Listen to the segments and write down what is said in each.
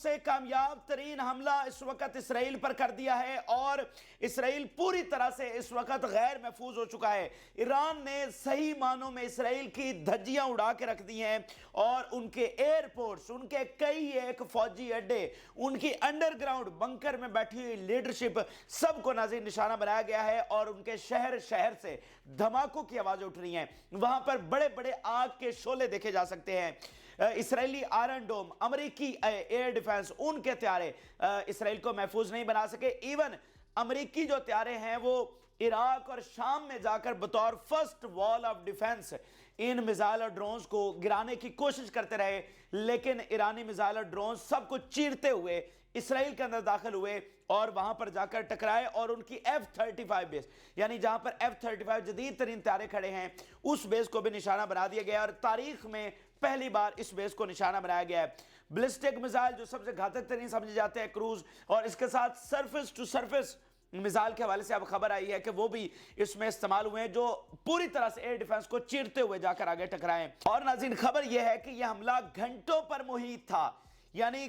سے کامیاب ترین حملہ اس وقت اسرائیل پر کر دیا ہے اور اسرائیل پوری طرح سے اس وقت غیر محفوظ ہو چکا ہے۔ ایران نے صحیح معنوں میں اسرائیل کی دھجیاں اڑا کے رکھ دی ہیں اور ان کے ایئرپورٹس، ان کے کئی ایک فوجی اڈے، ان کی انڈر گراؤنڈ بنکر میں بیٹھی ہوئی لیڈرشپ، سب کو ناظرین نشانہ بنایا گیا ہے اور ان کے شہر سے دھماکوں کی آوازیں اٹھ رہی ہیں۔ وہاں پر بڑے بڑے آگ کے شعلے دیکھے جا سکتے ہیں۔ اسرائیلی آئرن ڈوم، امریکی ایئر ڈیفنس، ان کے طیارے اسرائیل کو محفوظ نہیں بنا سکے۔ ایون امریکی جو طیارے ہیں وہ عراق اور شام میں جا کر بطور فرسٹ وال آف ڈیفنس ان میزائل اور ڈرونز کو گرانے کی کوشش کرتے رہے، لیکن ایرانی میزائل اور ڈرونز سب کو چیرتے ہوئے اسرائیل کے اندر داخل ہوئے اور وہاں پر جا کر ٹکرائے اور ان کی F-35 بیس، یعنی جہاں پر F-35 جدید ترین طیارے کھڑے ہیں، اس بیس کو بھی نشانہ بنا دیا گیا اور تاریخ میں پہلی بار اس بیس کو نشانہ بنایا گیا ہے۔ بلسٹک میزائل جو سب سے گھاتک ترین سمجھے جاتے ہیں کروز، اور اس کے ساتھ سرفس ٹو سرفس میزائل کے حوالے سے اب خبر آئی ہے کہ وہ بھی اس میں استعمال ہوئے ہیں جو پوری طرح سے ایئر ڈیفنس کو چیرتے ہوئے جا کر آگے ٹکرائیں۔ اور ناظرین خبر یہ ہے کہ یہ حملہ گھنٹوں پر محیط تھا، یعنی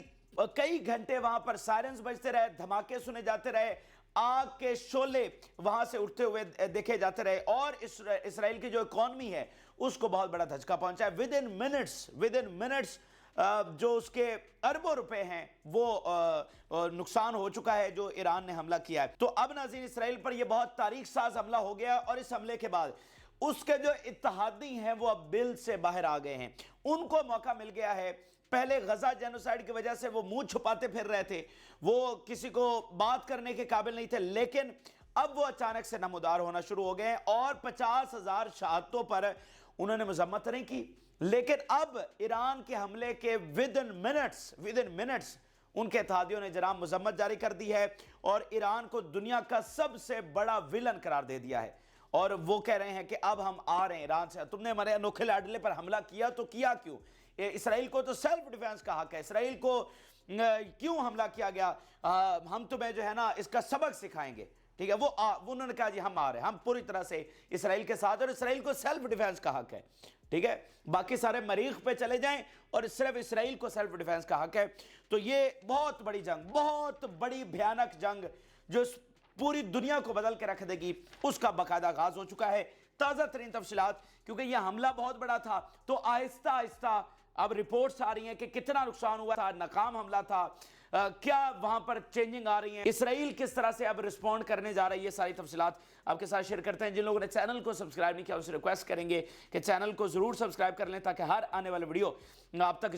کئی گھنٹے وہاں پر سائرنز بجتے رہے، دھماکے سنے جاتے رہے، آگ کے شعلے وہاں سے اٹھتے ہوئے دیکھے جاتے رہے اور اسرائیل کی جو اکانومی ہے اس کو بہت بڑا دھچکا پہنچا ہے۔ ود ان منٹس جو اس کے اربوں روپے ہیں وہ نقصان ہو چکا ہے جو ایران نے حملہ کیا ہے۔ تو اب ناظرین اسرائیل پر یہ بہت تاریخ ساز حملہ ہو گیا اور اس حملے کے بعد اس کے جو اتحادی ہیں وہ اب بل سے باہر آ گئے ہیں، ان کو موقع مل گیا ہے۔ پہلے غزہ جینوسائیڈ کی وجہ سے وہ منہ چھپاتے پھر رہے تھے، وہ کسی کو بات کرنے کے قابل نہیں تھے، لیکن اب وہ اچانک سے نمودار ہونا شروع ہو گئے ہیں اور 50,000 شہادتوں پر انہوں نے مذمت نہیں کی، لیکن اب ایران کے حملے کے ود ان منٹس ان کے اتحادیوں نے جناب مذمت جاری کر دی ہے اور ایران کو دنیا کا سب سے بڑا ویلن قرار دے دیا ہے اور وہ کہہ رہے ہیں کہ اب ہم آ رہے ہیں ایران سے، تم نے ہمارے انوکھے لاڈلے پر حملہ کیا تو کیا کیوں؟ اسرائیل کو تو سیلف ڈیفنس کا حق ہے، اسرائیل کو کیوں حملہ کیا گیا؟ ہم تمہیں جو ہے نا اس کا سبق سکھائیں گے، ٹھیک ہے؟ وہ انہوں نے کہا جی ہم آ رہے ہیں، ہم پوری طرح سے اسرائیل کے ساتھ، اور اسرائیل کو سیلف ڈیفنس کا حق ہے، ٹھیک ہے؟ باقی سارے مریخ پہ چلے جائیں اور صرف اسرائیل کو سیلف ڈیفنس کا حق ہے۔ تو یہ بہت بڑی جنگ، بہت بڑی بھیانک جنگ جو پوری دنیا کو بدل کے رکھ دے گی، اس کا باقاعدہ آغاز ہو چکا ہے۔ تازہ ترین تفصیلات، کیونکہ یہ حملہ بہت بڑا تھا تو آہستہ آہستہ اب رپورٹس آ رہی ہیں کہ کتنا نقصان ہوا تھا، ناکام حملہ تھا، کیا وہاں پر چینجنگ آ رہی ہیں، اسرائیل کس طرح سے اب رسپونڈ کرنے جا رہی ہے، ساری تفصیلات آپ کے ساتھ شیئر کرتے ہیں۔ جن لوگوں نے چینل کو سبسکرائب نہیں کیا ان سے ریکویسٹ کریں گے کہ چینل کو ضرور سبسکرائب کر لیں تاکہ ہر آنے والا ویڈیو آپ تک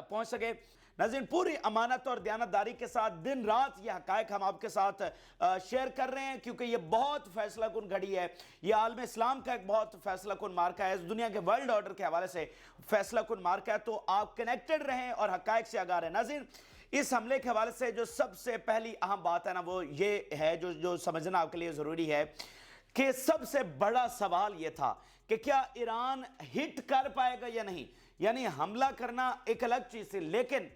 پہنچ سکے۔ ناظرین پوری امانت اور دیانتداری کے ساتھ دن رات یہ حقائق ہم آپ کے ساتھ شیئر کر رہے ہیں، کیونکہ یہ بہت فیصلہ کن گھڑی ہے، یہ عالم اسلام کا ایک بہت فیصلہ کن مارکہ ہے، اس دنیا کے ورلڈ آرڈر کے حوالے سے فیصلہ کن مارکہ ہے، تو آپ کنیکٹڈ رہیں اور حقائق سے آگاہ رہیں۔ ناظرین اس حملے کے حوالے سے جو سب سے پہلی اہم بات ہے نا وہ یہ ہے جو سمجھنا آپ کے لیے ضروری ہے کہ سب سے بڑا سوال یہ تھا کہ کیا ایران ہٹ کر پائے گا یا نہیں؟ یعنی حملہ کرنا ایک الگ چیز تھی، لیکن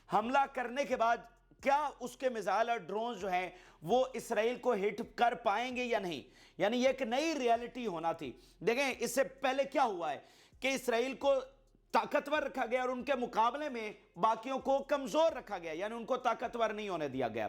حملہ کرنے کے بعد کیا اس کے میزائل اور ڈرونز جو ہیں وہ اسرائیل کو ہٹ کر پائیں گے یا نہیں؟ یعنی یہ ایک نئی ریالٹی ہونا تھی۔ دیکھیں اس سے پہلے کیا ہوا ہے کہ اسرائیل کو طاقتور رکھا گیا اور ان کے مقابلے میں باقیوں کو کمزور رکھا گیا، یعنی ان کو طاقتور نہیں ہونے دیا گیا۔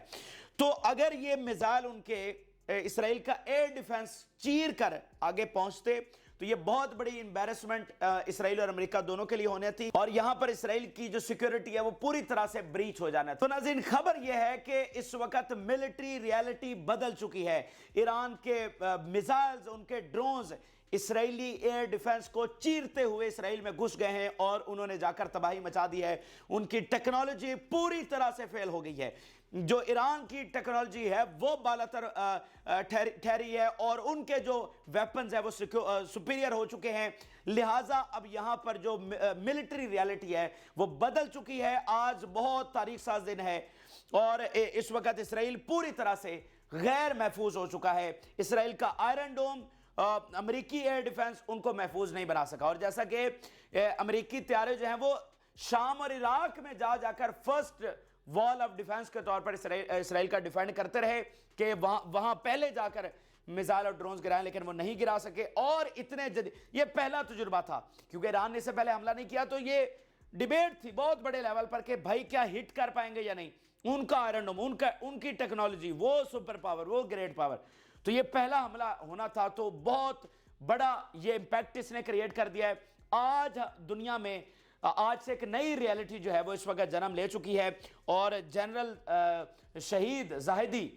تو اگر یہ میزائل ان کے اسرائیل کا ایئر ڈیفنس چیر کر آگے پہنچتے تو یہ بہت بڑی امبیرسمنٹ اسرائیل اور امریکہ دونوں کے لیے ہونے تھی اور یہاں پر اسرائیل کی جو سیکیورٹی ہے وہ پوری طرح سے بریچ ہو جانا ہے۔ تو ناظرین خبر یہ ہے کہ اس وقت ملٹری ریالٹی بدل چکی ہے، ایران کے میزائلز، ان کے ڈرونز اسرائیلی ایئر ڈیفنس کو چیرتے ہوئے اسرائیل میں گھس گئے ہیں اور انہوں نے جا کر تباہی مچا دی ہے، ان کی ٹیکنالوجی پوری طرح سے فیل ہو گئی ہے۔ جو ایران کی ٹیکنالوجی ہے وہ بالاتر ٹھہری ہے اور ان کے جو ویپنز ہیں وہ سپیریئر ہو چکے ہیں، لہٰذا اب یہاں پر جو ملٹری ریالٹی ہے وہ بدل چکی ہے۔ آج بہت تاریخ ساز دن ہے اور اس وقت اسرائیل پوری طرح سے غیر محفوظ ہو چکا ہے۔ اسرائیل کا آئرن ڈوم، امریکی ایئر ڈیفنس ان کو محفوظ نہیں بنا سکا، اور جیسا کہ امریکی طیارے جو ہیں وہ شام اور عراق میں جا کر فرسٹ وال آف ڈیفنس کے طور پر اسرائیل کا ڈیفینڈ کرتے رہے کہ وہاں پہلے جا کر میزائل اور ڈرونز گرائیں، لیکن وہ نہیں گرا سکے۔ اور اتنے یہ پہلا تجربہ تھا کیونکہ ایران نے اس سے پہلے حملہ نہیں کیا، تو یہ ڈیبیٹ تھی بہت بڑے لیول پر کہ بھائی کیا ہٹ کر پائیں گے یا نہیں، ان کا آئرن ڈوم، ان کی ٹیکنالوجی، وہ سپر پاور، وہ گریٹ پاور. تو یہ پہلا حملہ ہونا تھا، تو بہت بڑا یہ امپیکٹ اس نے کریٹ کر دیا ہے. آج دنیا میں آج سے ایک نئی ریالٹی جو ہے وہ اس وقت جنم لے چکی ہے، اور جنرل شہید زاہدی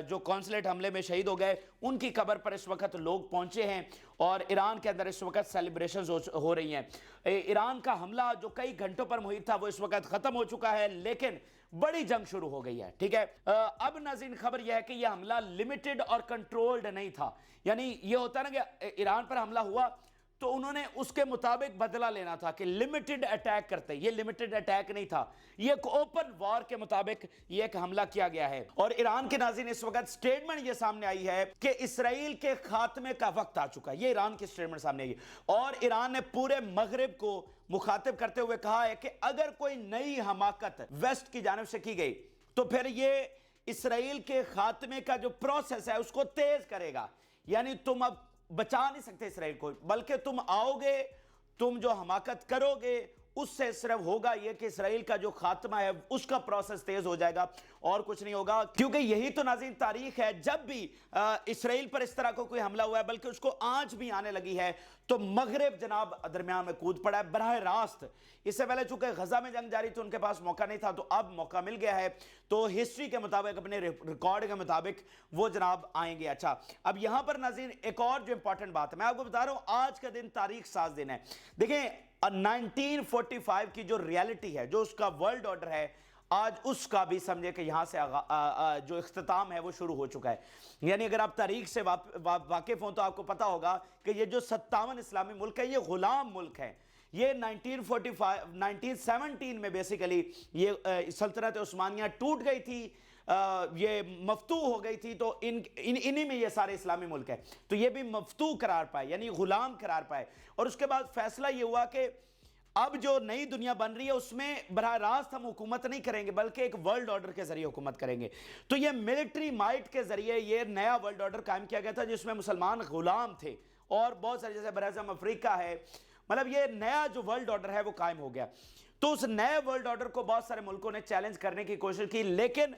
جو کونسلیٹ حملے میں شہید ہو گئے، ان کی قبر پر اس وقت لوگ پہنچے ہیں، اور ایران کے اندر اس وقت سیلیبریشنز ہو رہی ہیں. ایران کا حملہ جو کئی گھنٹوں پر محیط تھا وہ اس وقت ختم ہو چکا ہے، لیکن بڑی جنگ شروع ہو گئی ہے. ٹھیک ہے، اب ناظرین خبر یہ ہے کہ یہ حملہ لمیٹڈ اور کنٹرولڈ نہیں تھا. یعنی یہ ہوتا ہے نا کہ ایران پر حملہ ہوا تو انہوں نے اس کے مطابق بدلہ لینا تھا کہ لمیٹڈ اٹیک کرتے. یہ لمیٹڈ اٹیک نہیں تھا، یہ ایک اوپن وار کے مطابق یہ ایک حملہ کیا گیا ہے. اور ایران کے ناظرین اس وقت سٹیٹمنٹ یہ سامنے آئی ہے کہ اسرائیل کے خاتمے کا وقت آ چکا ہے. یہ ایران کی سٹیٹمنٹ سامنے آئی ہے، اور ایران نے پورے مغرب کو مخاطب کرتے ہوئے کہا ہے کہ اگر کوئی نئی حماقت ویسٹ کی جانب سے کی گئی تو پھر یہ اسرائیل کے خاتمے کا جو پروسیس ہے اس کو تیز کرے گا. یعنی تم اب بچا نہیں سکتے اسرائیل کو، بلکہ تم آؤ گے، تم جو حماقت کرو گے اس سے صرف ہوگا یہ کہ اسرائیل کا جو خاتمہ ہے اس کا پروسیس تیز ہو جائے گا، اور کچھ نہیں ہوگا. کیونکہ یہی تو ناظرین تاریخ ہے، جب بھی اسرائیل پر اس طرح کو کوئی حملہ ہوا ہے، بلکہ اس کو آج بھی آنے لگی ہے، تو مغرب جناب درمیان میں کود پڑا ہے براہ راست. اس سے پہلے چونکہ غزہ میں جنگ جاری تو ان کے پاس موقع نہیں تھا، تو اب موقع مل گیا ہے، تو ہسٹری کے مطابق، اپنے ریکارڈ کے مطابق وہ جناب آئیں گے. اچھا، اب یہاں پر ناظرین ایک اور جو امپورٹنٹ بات ہے، میں آپ کو بتا رہا ہوں آج کا دن تاریخ ساز دن ہے. دیکھیں 1945 کی جو ریالٹی ہے، جو اس کا ورلڈ آرڈر ہے، آج اس کا بھی سمجھے کہ یہاں سے جو اختتام ہے وہ شروع ہو چکا ہے. یعنی اگر آپ تاریخ سے واقف ہوں تو آپ کو پتا ہوگا کہ یہ جو 57 اسلامی ملک ہے یہ غلام ملک ہے. یہ 1917 میں بیسیکلی یہ سلطنت عثمانیہ ٹوٹ گئی تھی، یہ مفتوح ہو گئی تھی، تو انہی میں یہ سارے اسلامی ملک ہیں، تو یہ بھی مفتوح قرار پائے، یعنی غلام قرار پائے. اور اس کے بعد فیصلہ یہ ہوا کہ اب جو نئی دنیا بن رہی ہے اس میں براہ راست ہم حکومت نہیں کریں گے، بلکہ ایک ورلڈ آرڈر کے ذریعے حکومت کریں گے. تو یہ ملٹری مائٹ کے ذریعے یہ نیا ورلڈ آرڈر قائم کیا گیا تھا، جس میں مسلمان غلام تھے، اور بہت سارے جیسے براعظم افریقہ ہے، مطلب یہ نیا جو ورلڈ آرڈر ہے وہ قائم ہو گیا. تو اس نئے ورلڈ آرڈر کو بہت سارے ملکوں نے چیلنج کرنے کی کوشش کی، لیکن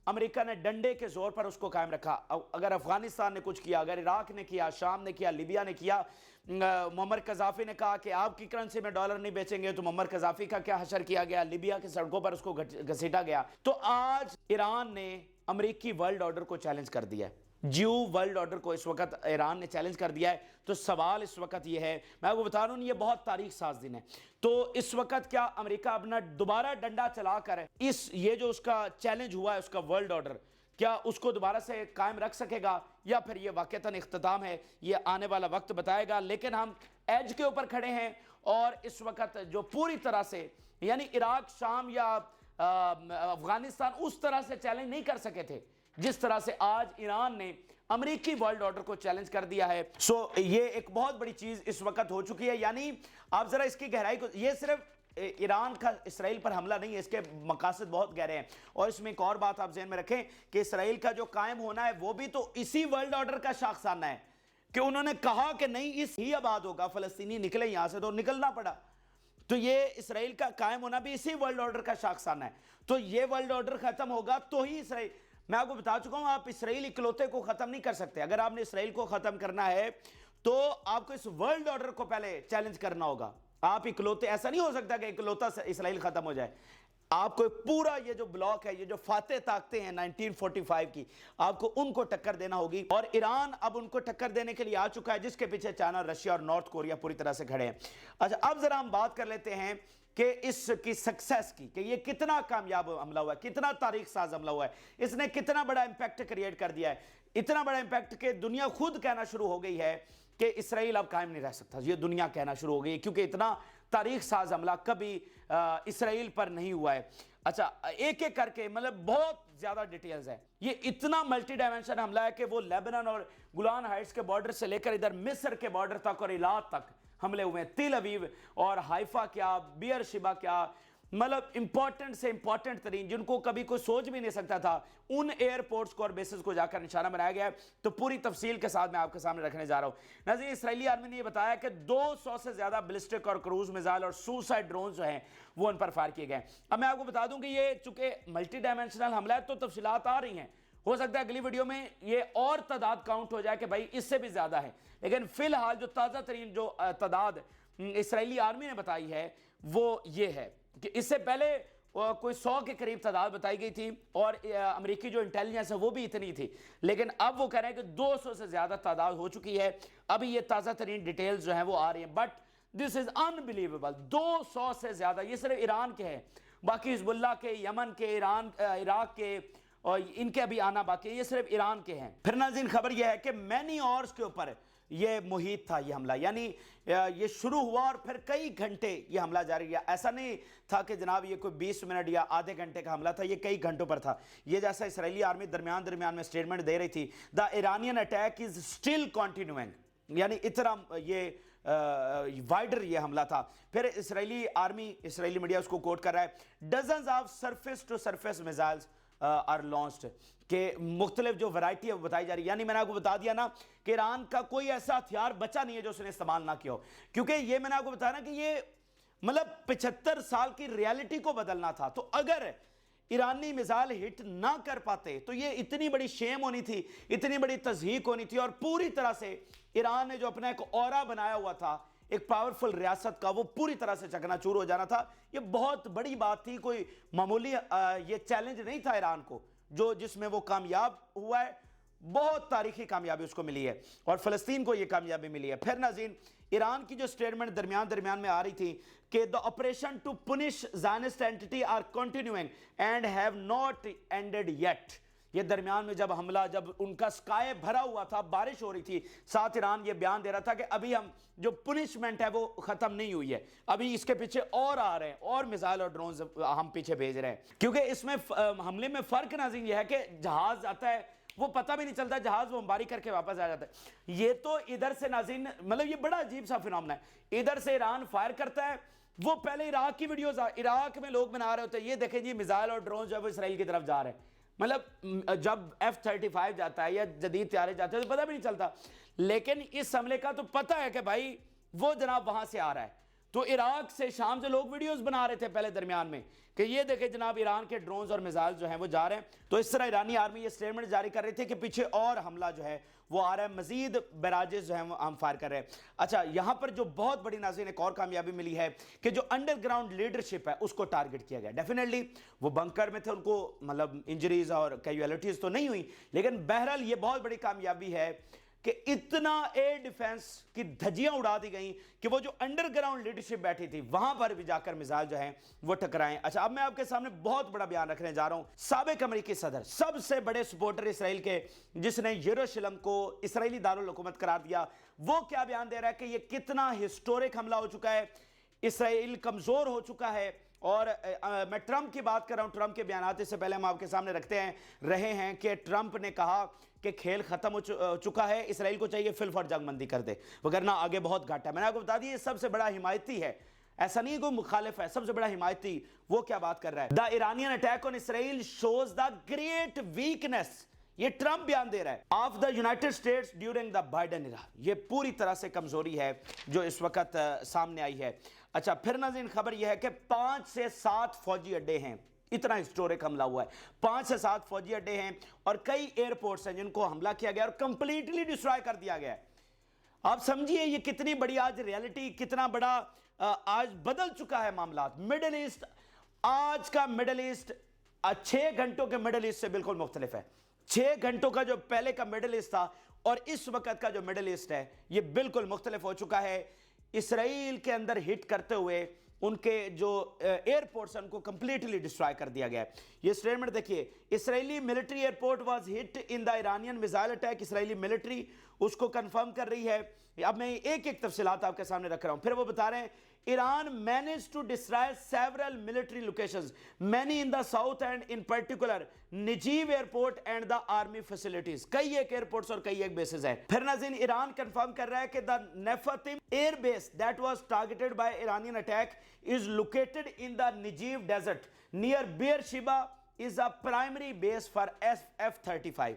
امریکہ نے ڈنڈے کے زور پر اس کو قائم رکھا. اگر افغانستان نے کچھ کیا، اگر عراق نے کیا، شام نے کیا، لیبیا نے کیا، معمر قذافی نے کہا کہ آپ کی کرنسی میں ڈالر نہیں بیچیں گے، تو معمر قذافی کا کیا حشر کیا گیا، لیبیا کی سڑکوں پر اس کو گھسیٹا گیا. تو آج ایران نے امریکی ورلڈ آرڈر کو چیلنج کر دیا ہے، جیو ورلڈ آرڈر کو اس وقت ایران نے چیلنج کر دیا ہے. تو سوال اس وقت یہ ہے، میں آپ کو بتا رہا ہوں یہ بہت تاریخ ساز دن ہے، تو اس وقت کیا امریکہ اپنا دوبارہ ڈنڈا چلا کر یہ جو اس کا چیلنج ہوا ہے اس کا ورلڈ آرڈر، کیا اس کو دوبارہ سے قائم رکھ سکے گا، یا پھر یہ واقعتاً اختتام ہے؟ یہ آنے والا وقت بتائے گا. لیکن ہم ایج کے اوپر کھڑے ہیں، اور اس وقت جو پوری طرح سے یعنی عراق، شام یا افغانستان اس طرح سے چیلنج نہیں کر سکے تھے جس طرح سے آج ایران نے امریکی ورلڈ آرڈر کو چیلنج کر دیا ہے. یہ ایک بہت بڑی چیز اس وقت ہو چکی ہے. یعنی آپ ذرا اس کی گہرائی کو، یہ صرف ایران کا اسرائیل پر حملہ نہیں ہے، اس کے مقاصد بہت گہرے ہیں. اور اس میں ایک اور بات آپ ذہن میں رکھیں کہ اسرائیل کا جو قائم ہونا ہے وہ بھی تو اسی ورلڈ آرڈر کا شاخسانہ ہے، کہ انہوں نے کہا کہ نہیں اس ہی آباد ہوگا، فلسطینی نکلے یہاں سے، تو نکلنا پڑا. تو یہ اسرائیل کا قائم ہونا بھی اسی ورلڈ آرڈر کا شاخسانہ ہے. تو یہ ورلڈ آرڈر ختم ہوگا تو ہی اسرائیل، میں آپ کو بتا چکا ہوں آپ اسرائیل اکلوتے کو ختم نہیں کر سکتے. اگر آپ نے اسرائیل کو ختم کرنا ہے تو آپ کو اس ورلڈ آرڈر کو پہلے چیلنج کرنا ہوگا. آپ اکلوتے، ایسا نہیں ہو سکتا کہ اکلوتا اسرائیل ختم ہو جائے. آپ کو پورا یہ جو بلاک ہے، یہ جو فاتح طاقتیں ہیں 1945 کی، آپ کو ان کو ٹکر دینا ہوگی. اور ایران اب ان کو ٹکر دینے کے لیے آ چکا ہے، جس کے پیچھے چائنا، رشیا اور نارتھ کوریا پوری طرح سے کھڑے ہیں. اچھا، اب ذرا ہم بات کر لیتے ہیں کہ اس کی سکسیس کی، کہ یہ کتنا کامیاب حملہ ہوا ہے، کتنا تاریخ ساز حملہ ہوا ہے، اس نے کتنا بڑا امپیکٹ کریٹ کر دیا ہے. اتنا بڑا امپیکٹ کہ دنیا خود کہنا شروع ہو گئی ہے کہ اسرائیل اب قائم نہیں رہ سکتا. یہ دنیا کہنا شروع ہو گئی کیونکہ اتنا تاریخ ساز حملہ کبھی اسرائیل پر نہیں ہوا ہے. اچھا، ایک ایک کر کے مطلب بہت زیادہ ڈیٹیلز ہیں. یہ اتنا ملٹی ڈائمنشن حملہ ہے کہ وہ لیبنان اور گولان ہائٹس کے بارڈر سے لے کر ادھر مصر کے بارڈر تک اور ایلات تک حملے ہوئے ہیں. تل ابیب اور حائفہ کیا، بیئر شبا کیا، मतलब इंपॉर्टेंट से इंपॉर्टेंट तरीन, जिनको कभी कोई सोच भी नहीं सकता था, उन एयरपोर्ट्स को और बेसिस को जाकर निशाना बनाया गया है। तो पूरी तफसील के साथ मैं आपके सामने रखने जा रहा हूं। नाज़रीन, इस्राएली आर्मी ने यह बताया कि 200 से ज्यादा बैलिस्टिक और क्रूज मिसाइल और सुसाइड ड्रोन जो हैं वो उन पर फायर किए गए। अब मैं आपको बता दूं कि ये चूंकि मल्टी डायमेंशनल हमला है, तो तफसीलात आ रही हैं, हो सकता है अगली वीडियो में ये और तादाद काउंट हो जाए कि भाई इससे भी ज्यादा है, लेकिन फिलहाल जो ताज़ा तरीन जो तादाद इस्राएली आर्मी ने बताई है वो ये है कि इससे पहले कोई 100 के करीब तादाद बताई गई थी, और अमेरिकी जो इंटेलिजेंस है वो भी इतनी थी, लेकिन अब वो कह रहे हैं कि 200 से ज्यादा तादाद हो चुकी है। अभी ये ताज़ा तरीन डिटेल्स जो है वो आ रही हैं, बट दिस इज अनबिलीवेबल। 200 से ज्यादा, ये सिर्फ ईरान के हैं, बाकी हिजबुल्लाह के, यमन के, ईरान, इराक के, और इनके अभी आना बाकी है, ये सिर्फ ईरान के हैं। फिर नाज़रीन, खबर यह है कि मैनी आवर्स के ऊपर ये मुहित था ये हमला, यानी ये शुरू हुआ और फिर कई घंटे ये हमला जारी रहा। ऐसा नहीं था कि जनाब ये कोई 20 मिनट या आधे घंटे का हमला था, ये कई घंटों पर था। ये जैसा इस्राएली आर्मी दरमियान में स्टेटमेंट दे रही थी, the Iranian attack is still continuing, यानी इतना ये वाइडर ये हमला था। फिर इस्राएली आर्मी, इस्राएली मीडिया उसको कोट कर रहा है, dozens of surface to surface missiles are launched, के मुख्तलिफ जो वैरायटी है वो बताई जा रही है। यानी मैंने आपको बता दिया ना कि ईरान का कोई ऐसा हथियार बचा नहीं है जो उसने इस्तेमाल ना किया हो, क्योंकि ये मैंने आपको बताया ना कि ये मतलब 75 साल की रियलिटी को बदलना था। तो अगर ईरानी मिसाइल हिट ना कर पाते तो ये इतनी बड़ी शेम होनी थी, इतनी बड़ी तज़हीक होनी थी, और पूरी तरह से ईरान ने जो अपना एक ऑरा बनाया हुआ था एक पावरफुल रियासत का, वो पूरी तरह से चकनाचूर हो जाना था। ये बहुत बड़ी बात थी, कोई मामूली ये चैलेंज नहीं था ईरान को, जो जिसमें वो कामयाब हुआ है। बहुत तारीखी कामयाबी उसको मिली है, और फ़लस्तीन को ये कामयाबी मिली है। फिर नाज़रीन, ईरान की जो स्टेटमेंट दरमियान में आ रही थी कि the operation to punish Zionist entity are continuing and have not ended yet. ये दरमियान में जब हमला, जब उनका स्काई भरा हुआ था, बारिश हो रही थी, साथ ईरान ये बयान दे रहा था कि अभी हम जो पुनिशमेंट है वो खत्म नहीं हुई है, अभी इसके पीछे और आ रहे हैं, और मिसाइल और ड्रोन हम पीछे भेज रहे हैं। क्योंकि इसमें हमले में फर्क नाज़रीन ये है कि जहाज आता है वो पता भी नहीं चलता, जहाज बमबारी करके वापस आ जाता है। ये तो इधर से नाज़रीन, मतलब ये बड़ा अजीब सा फिनोमेना है, इधर से ईरान फायर करता है, वो पहले इराक की वीडियोज इराक में लोग बना रहे होते हैं, ये देखें जी मिसाइल और ड्रोन जो है वो इसराइल की तरफ जा रहे हैं। मतलब जब F-35 जाता है या जदीद तैयारे जाते हैं तो पता भी नहीं चलता, लेकिन इस हमले का तो पता है कि भाई वो जनाब वहां से आ रहा है। तो इराक से शाम से लोग वीडियोस बना रहे थे पहले दरमियान में कि ये देखे जनाब ईरान के ड्रोन्स और मिसाइल जो हैं वो जा रहे हैं। तो इस तरह ईरानी आर्मी ये स्टेटमेंट जारी कर रही थी कि पीछे और हमला जो है वो आ रहा है, मजीद बैराजेस जो हैं हम फायर कर रहे हैं। अच्छा, यहाँ पर जो बहुत बड़ी नाज़रीन एक और कामयाबी मिली है कि जो अंडरग्राउंड लीडरशिप है उसको टारगेट किया गया। डेफिनेटली वो बंकर में थे, उनको मतलब इंजरीज और कैजुअलिटीज तो नहीं हुई, लेकिन बहरहाल ये बहुत बड़ी कामयाबी है कि इतना एयर डिफेंस की धज्जियां उड़ा दी गई कि वो जो अंडरग्राउंड लीडरशिप बैठी थी वहां पर भी जाकर मिसाइल जो हैं वो टकराएं। अच्छा, अब मैं आपके सामने बहुत बड़ा बयान रखने जा रहा हूं। साबिक अमेरिकी सदर, सबसे बड़े सपोर्टर इसराइल के, जिसने यरूशलेम को इसराइली दारुल हुकूमत करार दिया, वो क्या बयान दे रहा है कि ये कितना हिस्टोरिक हमला हो चुका है, इसराइल कमजोर हो चुका है। और मैं ट्रंप की बात कर रहा हूं, ट्रंप के बयान से पहले हम आपके सामने रखते हैं कि ट्रंप ने कहा कि खेल खत्म हो चुका है, इसराइल को चाहिए फिल फॉर जंगबंदी कर दे, वगरना आगे बहुत घाटा है। मैंने आपको बता दिया सबसे बड़ा हिमायती है, ऐसा नहीं कोई मुखालिफ है, सबसे बड़ा हिमायती। वो क्या बात कर रहा है, the Iranian attack on Israel shows the great weakness, ये ट्रंप बयान दे रहा है, of the United states during the Biden era. ये पूरी तरह से कमजोरी है जो इस वक्त सामने आई है। अच्छा, फिर नाज़रीन खबर यह है कि 5 से 7 फौजी अड्डे हैं, इतना हिस्टोरिक हमला हुआ है, 5 से 7 फौजी अड्डे हैं और कई एयरपोर्ट्स हैं जिनको हमला किया गया और कंप्लीटली डिस्ट्रॉय कर दिया गया है। आप समझिए ये कितनी बड़ी आज रियलिटी, कितना बड़ा आज बदल चुका है मामला। मिडिल ईस्ट, आज का मिडिल ईस्ट 6 घंटों के मिडिल ईस्ट से बिल्कुल मुख्तलिफ है। 6 घंटों का जो पहले का मिडिल ईस्ट था और इस वक्त का जो मिडिल ईस्ट है ये बिल्कुल मुख्तलिफ हो चुका है। इसराइल के अंदर हिट करते हुए उनके जो एयरपोर्ट्स हैं उनको कंप्लीटली डिस्ट्रॉय कर दिया गया है। ये स्टेटमेंट देखिए, Israeli military airport was hit in the Iranian missile attack. Israeli military उसको कंफर्म कर रही है। अब मैं एक एक तफसीलात आपके सामने रख रहा हूं। फिर वो बता रहे हैं Iran managed to destroy several military locations, many in the south and in particular Nijiv airport and the army facilities. कई एक airports और कई एक bases है. फिर नाज़रीन ईरान कंफर्म कर रहा है कि the Nefatim air base that was targeted by Iranian attack is located in the Nijiv desert near Beersheba is a primary base for F-35.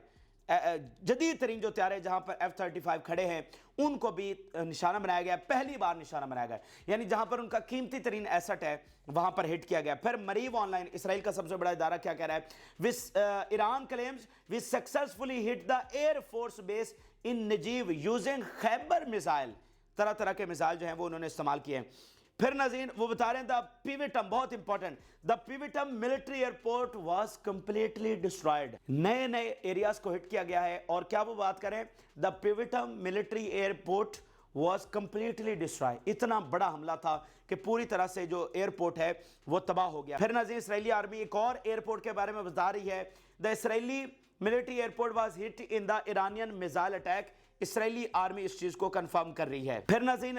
जदीद तरीन जो त्यारे जहां पर F-35 खड़े हैं उनको भी निशाना बनाया गया, पहली बार निशाना बनाया गया, यानी जहां पर उनका कीमती तरीन एसेट है वहां पर हिट किया गया. फिर मरीव ऑनलाइन, इसराइल का सबसे बड़ा इदारा, क्या कह रहा है? Iran claims we successfully hit the air force base in नजीब यूजिंग खैबर मिसाइल. तरह तरह के मिसाइल जो हैं वो उन्होंने इस्तेमाल किए हैं. फिर नाज़रीन वो बता रहे हैं द पिविटम, बहुत important, the Nevatim military airport was completely destroyed. नए नए एरियाज को हिट किया गया है. और क्या वो बात करें? The Nevatim military airport was completely destroy. इतना बड़ा हमला था कि पूरी तरह से जो एयरपोर्ट है वो तबाह हो गया. फिर नाज़रीन इसराइली आर्मी एक और एयरपोर्ट के बारे में बता रही है. The Israeli military airport was hit in the Iranian missile attack. Israeli army इस चीज को कंफर्म कर रही है. फिर नाज़रीन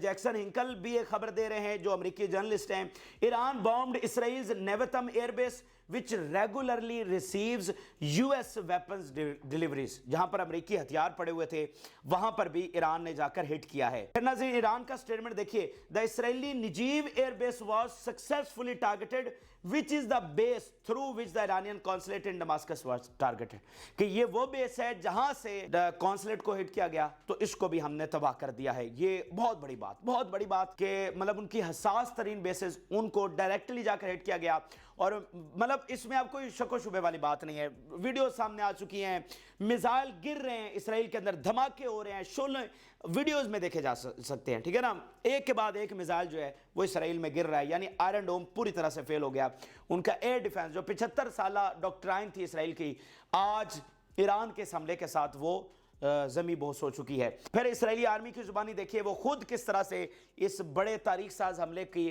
जैक्सन हिंकल भी एक खबर दे रहे हैं जो अमेरिकी जर्नलिस्ट हैं. Iran bombed Israel's Nevatim airbase which regularly receives US weapons deliveries. जहां पर अमेरिकी हथियार पड़े हुए थे वहां पर भी ईरान ने जाकर हिट किया है. फिर नाज़रीन ईरान का स्टेटमेंट देखिए. द इसराइली निजीव airbase was successfully targeted which is the base through which the Iranian consulate in Damascus was targeted. कि ये वो बेस है जहां से कॉन्सुलेट को हिट किया गया तो इसको भी हमने तबाह कर दिया है. ये बहुत बड़ी बात, बहुत बड़ी बात कि मतलब उनकी हसास तरीन बेसेस उनको डायरेक्टली जाकर हिट किया गया. और मतलब इसमें अब कोई शक शुबे वाली बात नहीं है. वीडियो सामने आ चुकी हैं, मिसाइल गिर रहे हैं इसराइल के अंदर, धमाके हो रहे हैं, शोले वीडियोस में देखे जा सकते हैं. ठीक है ना, एक के बाद एक मिसाइल जो है वो इसराइल में गिर रहा है. यानी आयरन डोम पूरी तरह से फेल हो गया. उनका एयर डिफेंस जो 75 साल डॉक्ट्राइन थी इसराइल की, आज ईरान के हमले के साथ वो जमी बोस हो चुकी है. फिर इसराइली आर्मी की जुबानी देखिए, वो खुद किस तरह से इस बड़े तारीख साज हमले की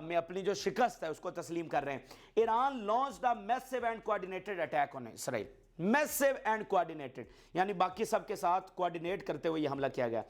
में अपनी जो शिकस्त है उसको तस्लीम कर रहे हैं. Iran launched a massive and coordinated attack on Israel. Massive and coordinated यानी बाकी सब के साथ कोऑर्डिनेट करते हुए ये हमला किया गया.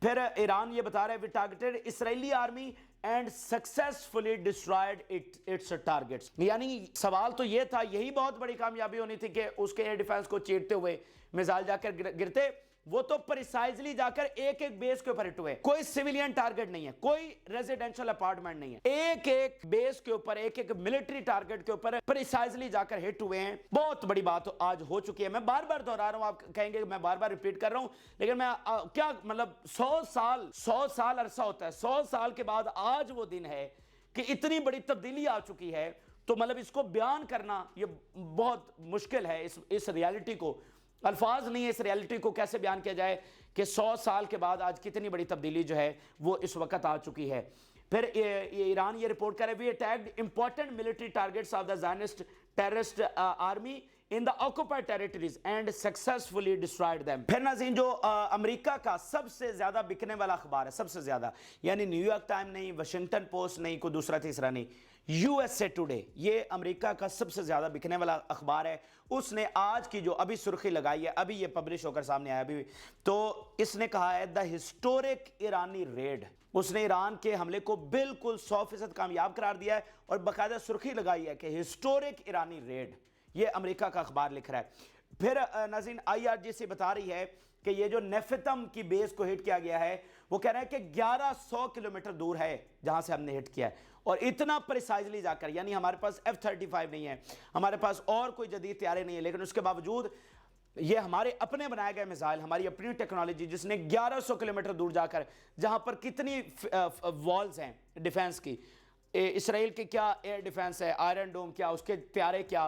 फिर ईरान ये बता रहा है we targeted Israeli army and successfully destroyed its targets. यानी सवाल तो ये था, यही बहुत बड़ी कामयाबी होनी थी कि उसके एयर डिफेंस को चीरते हुए मिसाइल जाकर गिरते. वो तो प्रिसाइजली जाकर एक एक बेस के ऊपर हिट हुए. कोई सिविलियन टारगेट नहीं है, कोई रेजिडेंशियल अपार्टमेंट नहीं है, एक एक बेस के ऊपर, एक एक मिलिट्री टारगेट के ऊपर प्रिसाइजली जाकर हिट हुए हैं. बहुत बड़ी बात आज हो चुकी है. मैं बार बार दोहरा रहा हूं, आप कहेंगे मैं बार बार रिपीट कर रहा हूं, लेकिन मैं क्या मतलब 100 साल अरसा होता है. 100 साल के बाद आज वो दिन है कि इतनी बड़ी तब्दीली आ चुकी है. तो मतलब इसको बयान करना ये बहुत मुश्किल है. इस रियलिटी को अल्फाज नहीं है, इस रियलिटी को कैसे बयान किया जाए कि 100 साल के बाद आज कितनी बड़ी तब्दीली जो है वो इस वक्त आ चुकी है. फिर ईरान ये रिपोर्ट करे we attacked important military targets of the Zionist terrorist army in the occupied territories and successfully destroyed them. फिर नाज़रीन जो अमेरिका का सबसे ज्यादा बिकने वाला अखबार है, सबसे ज्यादा, यानी न्यूयॉर्क टाइम नहीं, वाशिंगटन पोस्ट नहीं, कोई दूसरा तीसरा नहीं, यूएसए टुडे, ये अमेरिका का सबसे ज्यादा बिकने वाला अखबार है. उसने आज की जो अभी सुर्खी लगाई है, अभी ये पब्लिश होकर सामने आया अभी, तो इसने कहा है द हिस्टोरिक ईरानी रेड. उसने ईरान के हमले को बिल्कुल 100% कामयाब करार दिया है और बाकायदा सुर्खी लगाई है कि हिस्टोरिक ईरानी रेड. ये अमेरिका का अखबार लिख रहा है. फिर नाज़रीन IRGC बता रही है कि ये जो नेफितम की बेस को हिट किया गया है, वो कह रहा है कि 1100 किलोमीटर दूर है जहां से हमने हिट किया है. और इतना प्रिसाइजली जाकर, यानी हमारे पास F-35 नहीं है, हमारे पास और कोई जदीद तैयारी नहीं है, लेकिन उसके बावजूद ये हमारे अपने बनाए गए मिसाइल, हमारी अपनी टेक्नोलॉजी, जिसने 1100 किलोमीटर दूर जाकर, जहां पर कितनी वॉल्स हैं डिफेंस की, इसराइल के क्या एयर डिफेंस है, आयरन डोम क्या, उसके तैयारे क्या,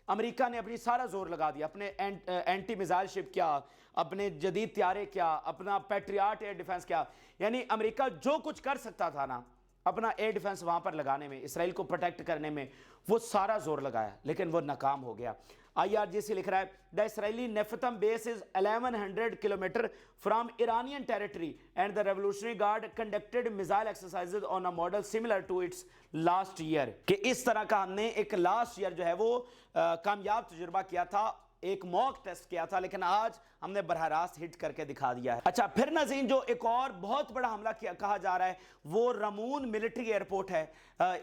अमेरिका ने अपनी सारा जोर लगा दिया, अपने एंटी मिसाइल शिप क्या, अपने जदीद तैयारे क्या, अपना पैट्रियाट एयर डिफेंस क्या, यानी अमेरिका जो कुछ कर सकता था ना अपना एयर डिफेंस वहां पर लगाने में, इसराइल को प्रोटेक्ट करने में, वो सारा जोर लगाया, लेकिन वो नाकाम हो गया. IRGC लिख रहा है the Israeli Nevatim base is 1100 kilometre from Iranian territory and the Revolutionary Guard conducted missile exercises on a model similar to its last year. कि इस तरह का हमने एक लास्ट ईयर जो है वो कामयाब तजुर्बा किया था, एक मॉक टेस्ट किया था, लेकिन आज हमने बरह रास्त हिट करके दिखा दिया है। अच्छा, फिर नाज़रीन जो एक और बहुत बड़ा हमला कहा जा रहा है वो रमून मिलिट्री एयरपोर्ट है,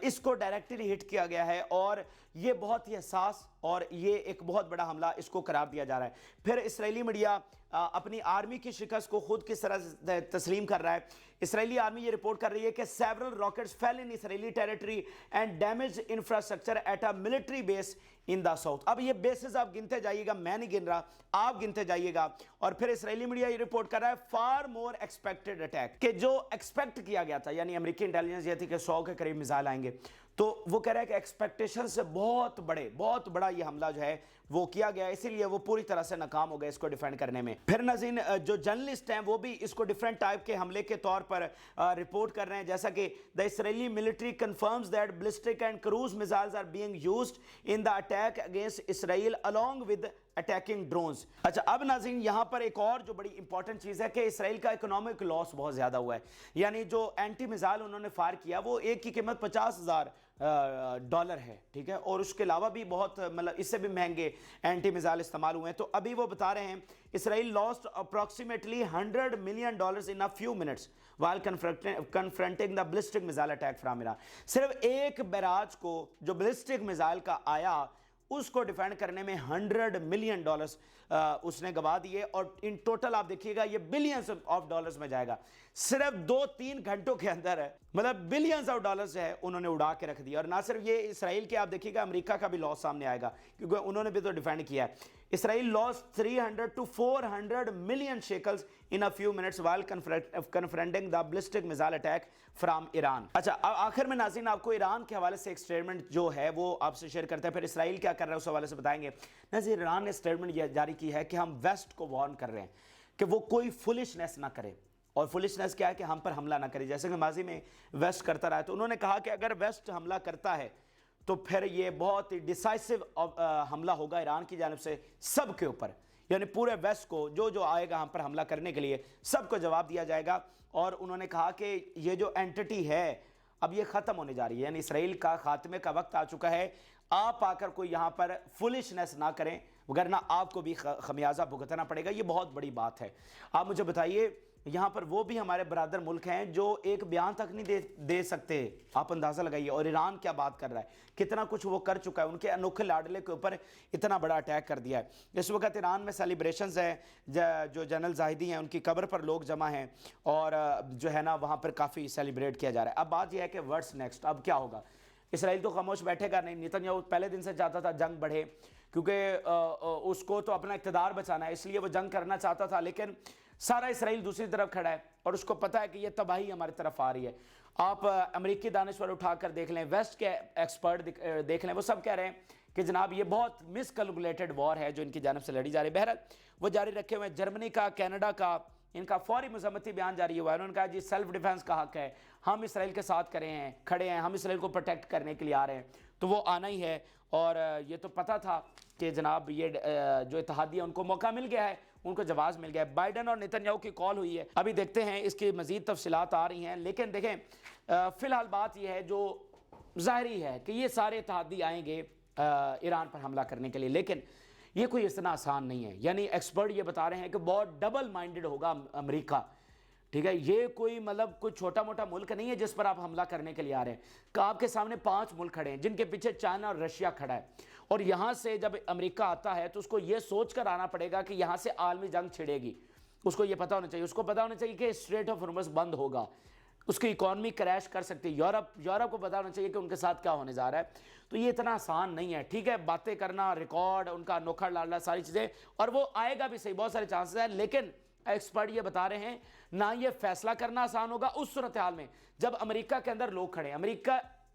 इसको डायरेक्टली हिट किया गया है और ये बहुत ही हसास और ये एक बहुत बड़ा हमला इसको करार दिया जा रहा है। फिर इस्राएली मीडिया अपनी आर्मी की शिकस्त को खुद किस तरह तस्लीम कर रहा है। इस्राएली आर्मी ये रिपोर्ट कर रही है कि several rockets fail in Israeli territory and damage infrastructure at a military base in the south. अब ये बेसिस आप गिनते जाइएगा, मैं नहीं गिन रहा, आप गिनते जाइएगा। और फिर इस्राएली मीडिया ये रिपोर्ट कर रहा है फार मोर एक्सपेक्टेड अटैक, कि जो एक्सपेक्ट किया गया था, यानी अमेरिकी इंटेलिजेंस ये थी कि 100 के करीब मिसाइल आएंगे, तो वो कह रहा है कि एक्सपेक्टेशन से बहुत बड़ा ये हमला जो है वो किया गया, इसीलिए वो पूरी तरह से नाकाम हो गए इसको डिफेंड करने में। फिर नाज़रीन जो जर्नलिस्ट हैं वो भी इसको डिफरेंट टाइप के हमले के तौर पर रिपोर्ट कर रहे हैं, जैसा कि the Israeli military confirms that ballistic and cruise missiles are being used in the attack against Israel along with attacking drones. अच्छा, अब नाज़रीन यहाँ पर एक और जो बड़ी इंपॉर्टेंट चीज़ है कि इसराइल का इकोनॉमिक लॉस बहुत ज़्यादा हुआ है, यानी जो एंटी मिसाइल उन्होंने फायर किया वो एक की कीमत $50,000 है, ठीक है, और उसके अलावा भी बहुत मतलब इससे भी महंगे एंटी मिसाइल इस्तेमाल हुए हैं। तो अभी वो बता रहे हैं Israel lost approximately $100 million in a few minutes while confronting the ballistic missile attack from Iran। सिर्फ एक बैराज को जो बैलिस्टिक मिसाइल का आया उसको डिफेंड करने में $100 million उसने गवा दिए, और इन टोटल आप देखिएगा ये बिलियंस ऑफ डॉलर्स में जाएगा। सिर्फ 2-3 घंटों के अंदर है, मतलब बिलियंस ऑफ डॉलर्स है उन्होंने उड़ा के रख दिया। और ना सिर्फ ये इसराइल के, आप देखिएगा अमेरिका का भी लॉस सामने आएगा क्योंकि उन्होंने भी तो डिफेंड किया है। Israel loss 300 to 400 million shekels in a few minutes while confronting the ballistic missile attack from Iran। अच्छा, आखिर में नाज़रीन आपको ईरान के हवाले से एक स्टेटमेंट जो है वो आपसे शेयर करते हैं, फिर इसराइल क्या कर रहा है उस हवाले से बताएंगे। नाज़रीन ईरान ने स्टेटमेंट जारी की है कि हम वेस्ट को वार्न कर रहे हैं कि वो कोई फुलिशनेस ना करे, और फुलिशनेस क्या है कि हम पर हमला ना करे, जैसे कि माजी में वेस्ट करता रहा है। तो उन्होंने कहा कि अगर वेस्ट हमला करता है तो फिर ये बहुत ही डिसाइसिव हमला होगा ईरान की जानिब से सबके ऊपर, यानी पूरे वेस्ट को जो जो आएगा हम पर हमला करने के लिए सबको जवाब दिया जाएगा। और उन्होंने कहा कि ये जो एंटिटी है अब ये ख़त्म होने जा रही है, यानी इसराइल का खात्मे का वक्त आ चुका है। आप आकर कोई यहाँ पर फुलिशनेस ना करें वगरना आपको भी खमियाजा भुगतना पड़ेगा। ये बहुत बड़ी बात है। आप मुझे बताइए, यहाँ पर वो भी हमारे बरादर मुल्क हैं जो एक बयान तक नहीं दे सकते, आप अंदाज़ा लगाइए। और ईरान क्या बात कर रहा है, कितना कुछ वो कर चुका है, उनके अनोखे लाडले के ऊपर इतना बड़ा अटैक कर दिया है। इस वक्त ईरान में सेलिब्रेशंस हैं, जो जनरल जाहिदी हैं उनकी कब्र पर लोग जमा हैं और जो है ना वहाँ पर काफ़ी सेलिब्रेट किया जा रहा है। अब बात यह है कि व्हाट्स नेक्स्ट, अब क्या होगा। इसराइल तो खामोश बैठेगा नहीं। नेतन्याहू पहले दिन से चाहता था जंग बढ़े, क्योंकि उसको तो अपना इक़्तिदार बचाना है, इसलिए वो जंग करना चाहता था। लेकिन सारा इसराइल दूसरी तरफ खड़ा है और उसको पता है कि ये तबाही हमारी तरफ आ रही है। आप अमेरिकी दानिश्वर उठाकर देख लें, वेस्ट के एक्सपर्ट देख लें, वो सब कह रहे हैं कि जनाब ये बहुत मिसकैलकुलेटेड वॉर है जो इनकी जानिब से लड़ी जा रही है। बहरहाल वो जारी रखे हुए हैं। जर्मनी का, कनाडा का इनका फौरी मजम्मती बयान जारी हुआ है। उन्होंने कहा जी सेल्फ डिफेंस का हक है, हम इसराइल के साथ खड़े हैं, हम इसराइल को प्रोटेक्ट करने के लिए आ रहे हैं, तो वो आना ही है। और ये तो पता था कि जनाब ये जो इत्तेहादी है उनको मौका मिल गया है, उनको जवाब मिल गया है। बाइडन और नेतन्याहू की कॉल हुई है, अभी देखते हैं इसकी मजीद तफसीलात आ रही हैं। लेकिन देखें फिलहाल बात यह है जो ज़ाहिरी है कि ये सारे इत्तेहादी आएंगे ईरान पर हमला करने के लिए, लेकिन ये कोई इतना आसान नहीं है। यानी एक्सपर्ट ये बता रहे हैं कि बहुत डबल माइंडेड होगा अमेरिका, ठीक है। ये कोई मतलब कोई छोटा मोटा मुल्क नहीं है जिस पर आप हमला करने के लिए आ रहे हैं। कि आपके सामने 5 मुल्क खड़े हैं जिनके पीछे चाइना और रशिया खड़ा है, और यहाँ से जब अमेरिका आता है तो उसको ये सोच कर आना पड़ेगा कि यहाँ से आलमी जंग छिड़ेगी। उसको ये पता होना चाहिए, उसको पता होना चाहिए कि स्ट्रेट ऑफ हॉर्मुज़ बंद होगा, उसकी इकॉनमी क्रैश कर सकती है। यूरोप को पता होना चाहिए कि उनके साथ क्या होने जा रहा है। तो ये इतना आसान नहीं है, ठीक है। बातें करना, रिकॉर्ड उनका अनोखा लाडला, सारी चीज़ें, और वो आएगा भी सही, बहुत सारे चांसेस हैं। लेकिन एक्सपर्ट ये बता रहे हैं ना ये फैसला करना आसान होगा उस सूरत हाल में जब अमेरिका के अंदर लोग खड़े हैं।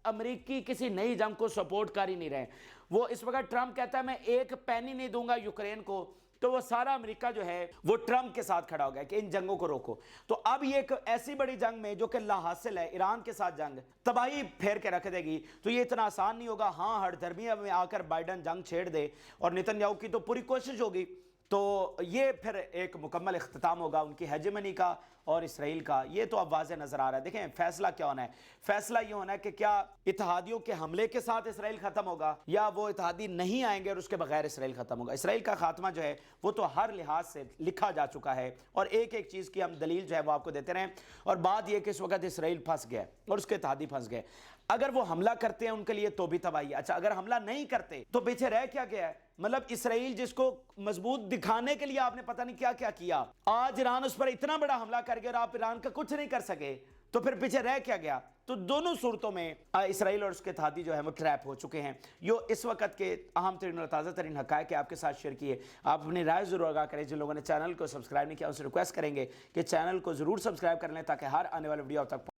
अमेरिकी किसी नई जंग को सपोर्ट कर ही नहीं रहे। वो इस वक्त ट्रंप कहता है मैं एक पैनी नहीं दूंगा यूक्रेन को, तो वो सारा अमेरिका जो है वो ट्रंप के साथ खड़ा हो गया कि इन जंगों को रोको। तो अब ये एक ऐसी बड़ी जंग में जो कि लाहासिल है, ईरान के साथ जंग तबाही फेर के रख देगी, तो ये इतना आसान नहीं होगा। हाँ, हड़धर्मी में आकर बाइडन जंग छेड़ दे, और नेतन्याहू की तो पूरी कोशिश होगी تو یہ پھر ایک مکمل اختتام ہوگا ان کی ہیجمنی کا اور اسرائیل کا. یہ تو اب واضح نظر آ رہا ہے. دیکھیں فیصلہ کیا ہونا ہے؟ فیصلہ یہ ہونا ہے کہ کیا اتحادیوں کے حملے کے ساتھ اسرائیل ختم ہوگا یا وہ اتحادی نہیں آئیں گے اور اس کے بغیر اسرائیل ختم ہوگا. اسرائیل کا خاتمہ جو ہے وہ تو ہر لحاظ سے لکھا جا چکا ہے اور ایک ایک چیز کی ہم دلیل جو ہے وہ آپ کو دیتے رہیں. اور بات یہ کہ اس وقت اسرائیل پھنس گیا اور اس کے اتحادی پھنس گئے. اگر وہ حملہ کرتے ہیں ان کے لیے تو بھی تباہی ہے. اچھا اگر حملہ نہیں کرتے تو پیچھے رہ کیا گیا ہے؟ مطلب اسرائیل جس کو مضبوط دکھانے کے لیے آپ نے پتہ نہیں کیا کیا کیا, آج ایران اس پر اتنا بڑا حملہ کر گیا اور آپ ایران کا کچھ نہیں کر سکے, تو پھر پیچھے رہ کیا گیا؟ تو دونوں صورتوں میں اسرائیل اور اس کے اتحادی جو ہے وہ ٹریپ ہو چکے ہیں. یہ اس وقت کے اہم ترین اور تازہ ترین حقائق آپ کے ساتھ شیئر کیے. آپ اپنی رائے ضرور آگاہ کریں. جن لوگوں نے چینل کو سبسکرائب نہیں کیا ان سے ریکویسٹ کریں گے کہ چینل کو ضرور سبسکرائب کر لیں تاکہ ہر آنے والی ویڈیو آپ تک